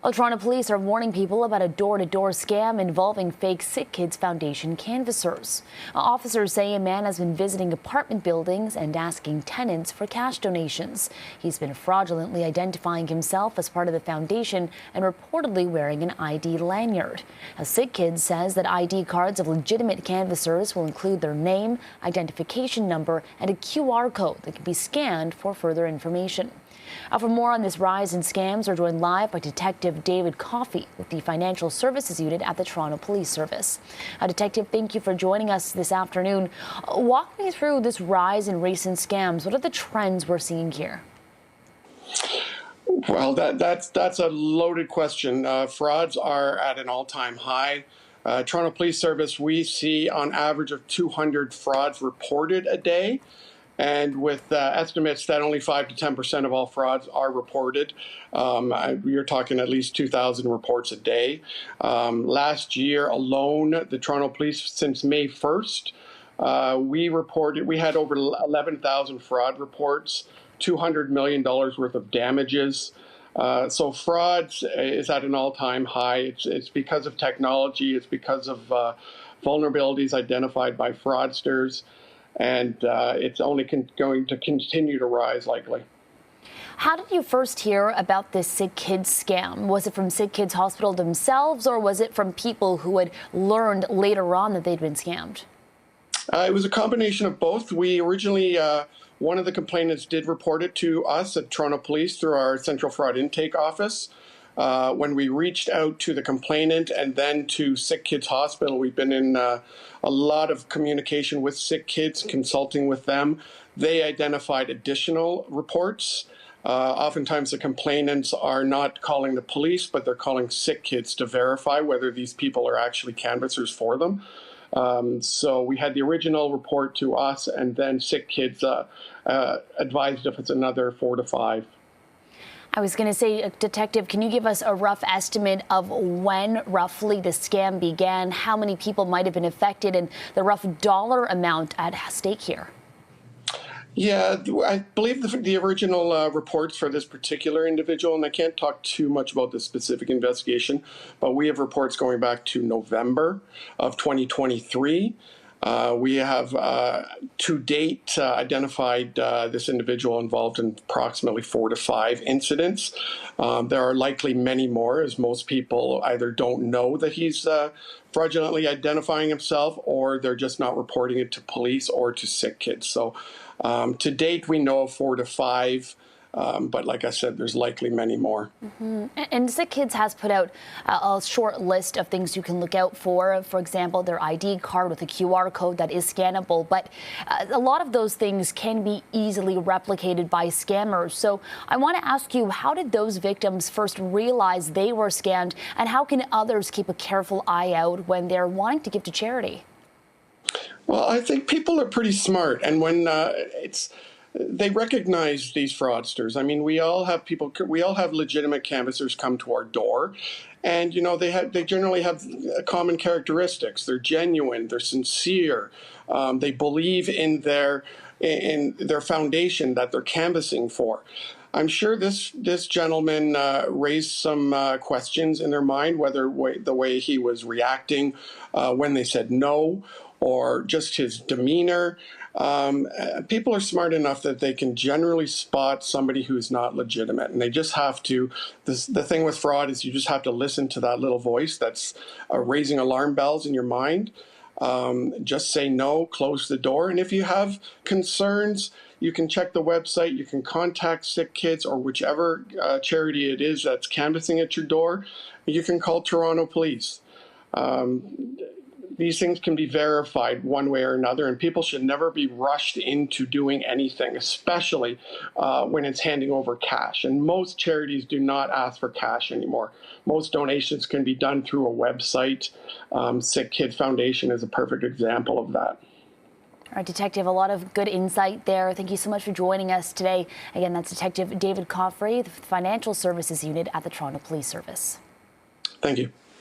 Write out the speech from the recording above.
Well, Toronto police are warning people about a door-to-door scam involving fake SickKids Foundation canvassers. Officers say a man has been visiting apartment buildings and asking tenants for cash donations. He's been fraudulently identifying himself as part of the foundation and reportedly wearing an ID lanyard. Now, SickKids says that ID cards of legitimate canvassers will include their name, identification number, and a QR code that can be scanned for further information. For more on this rise in scams, we're joined live by Detective David Coffey with the Financial Services Unit at the Toronto Police Service. Detective, thank you for joining us this afternoon. Walk me through this rise in recent scams. What are the trends we're seeing here? Well, that's a loaded question. Frauds are at an all-time high. Toronto Police Service, we see on average of 200 frauds reported a day. And with estimates that only 5 to 10% of all frauds are reported, you're talking at least 2,000 reports a day. Last year alone, the Toronto Police, since May 1st, we had over 11,000 fraud reports, $200 million worth of damages. So frauds is at an all-time high. It's because of technology. It's because of vulnerabilities identified by fraudsters. And it's only going to continue to rise, likely. How did you first hear about this SickKids scam? Was it from SickKids Hospital themselves, or was it from people who had learned later on that they'd been scammed? It was a combination of both. We originally, one of the complainants did report it to us at Toronto Police through our Central Fraud Intake Office. When we reached out to the complainant and then to SickKids Hospital, we've been in a lot of communication with SickKids, consulting with them. They identified additional reports. Oftentimes the complainants are not calling the police, but they're calling SickKids to verify whether these people are actually canvassers for them. So we had the original report to us, and then SickKids advised if it's another 4 to 5. I was going to say, Detective, can you give us a rough estimate of when roughly the scam began, how many people might have been affected, and the rough dollar amount at stake here? Yeah, I believe the original reports for this particular individual, and I can't talk too much about the specific investigation, but we have reports going back to November of 2023. We have, to date, identified this individual involved in approximately 4 to 5 incidents. There are likely many more, as most people either don't know that he's fraudulently identifying himself, or they're just not reporting it to police or to SickKids. So to date, we know of 4 to 5. But like I said, there's likely many more. Mm-hmm. And SickKids has put out a short list of things you can look out for. For example, their ID card with a QR code that is scannable. But a lot of those things can be easily replicated by scammers. So I want to ask you, how did those victims first realize they were scammed? And how can others keep a careful eye out when they're wanting to give to charity? Well, I think people are pretty smart. And when they recognize these fraudsters. I mean, we all have legitimate canvassers come to our door, and they generally have common characteristics. They're genuine, they're sincere, they believe in their foundation that they're canvassing for. I'm sure this gentleman raised some questions in their mind, whether the way he was reacting when they said no, or just his demeanor. People are smart enough that they can generally spot somebody who's not legitimate, and they just have to. The thing with fraud is you just have to listen to that little voice that's raising alarm bells in your mind. Just say no, close the door, and if you have concerns, you can check the website. You can contact SickKids or whichever charity it is that's canvassing at your door. You can call Toronto Police. These things can be verified one way or another, and people should never be rushed into doing anything, especially when it's handing over cash. And most charities do not ask for cash anymore. Most donations can be done through a website. SickKids Foundation is a perfect example of that. All right, Detective, a lot of good insight there. Thank you so much for joining us today. Again, that's Detective David Coffey, the Financial Services Unit at the Toronto Police Service. Thank you.